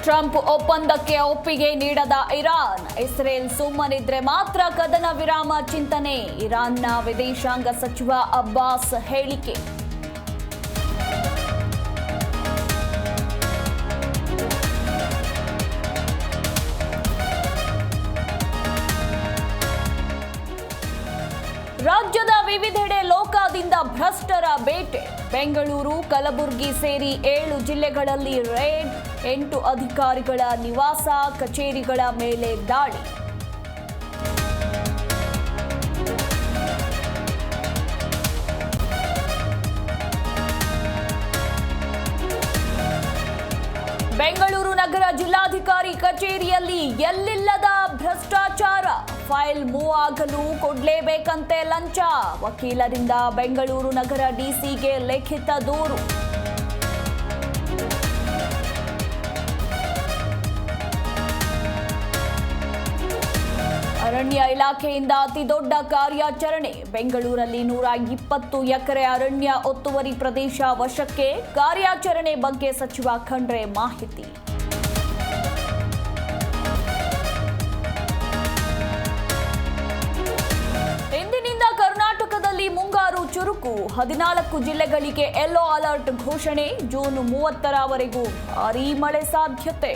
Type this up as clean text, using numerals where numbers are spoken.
Trump ಒಪ್ಪಂದಕ್ಕೆ ಒಪ್ಪಿಗೆ ನೀಡದ ಇರಾನ್. ಇಸ್ರೇಲ್ ಸುಮ್ಮನಿದ್ರೆ ಮಾತ್ರ ಕದನ ವಿರಾಮ ಚಿಂತನೆ. ಇರಾನ್ನ ವಿದೇಶಾಂಗ ಸಚಿವ ಅಬ್ಬಾಸ್ ಹೇಳಿಕೆ. ರಾಜ್ಯದ ವಿವಿಧೆಡೆ ಲೋಕಾದಿಂದ ಭ್ರಷ್ಟರ ಬೇಟೆ. ಬೆಂಗಳೂರು, ಕಲಬುರಗಿ ಸೇರಿ 7 ಜಿಲ್ಲೆಗಳಲ್ಲಿ ರೇಡ್. 8 ಅಧಿಕಾರಿಗಳ ನಿವಾಸ, ಕಚೇರಿಗಳ ಮೇಲೆ ದಾಳಿ. ಬೆಂಗಳೂರು ನಗರ ಜಿಲ್ಲಾಧಿಕಾರಿ ಕಚೇರಿಯಲ್ಲಿ ಎಲ್ಲಿಲ್ಲದ ಭ್ರಷ್ಟಾಚಾರ. ಫೈಲ್ ಮೂವ್ ಆಗಲು ಕೊಡಲೇಬೇಕಂತೆ ಲಂಚ. ವಕೀಲರಿಂದ ಬೆಂಗಳೂರು ನಗರ ಡಿಸಿಗೆ ಲಿಖಿತ ದೂರು. ಅರಣ್ಯ ಇಲಾಖೆಯಿಂದ ಅತಿದೊಡ್ಡ ಕಾರ್ಯಾಚರಣೆ. ಬೆಂಗಳೂರಲ್ಲಿ 120 ಎಕರೆ ಅರಣ್ಯ ಒತ್ತುವರಿ ಪ್ರದೇಶ ವಶಕ್ಕೆ. ಕಾರ್ಯಾಚರಣೆ ಬಗ್ಗೆ ಸಚಿವ ಖಂಡ್ರೆ ಮಾಹಿತಿ. ಇಂದಿನಿಂದ ಕರ್ನಾಟಕದಲ್ಲಿ ಮುಂಗಾರು ಚುರುಕು. 14 ಜಿಲ್ಲೆಗಳಿಗೆ ಯೆಲ್ಲೋ ಅಲರ್ಟ್ ಘೋಷಣೆ. ಜೂನ್ 30ರವರೆಗೂ ಭಾರೀ ಮಳೆ ಸಾಧ್ಯತೆ.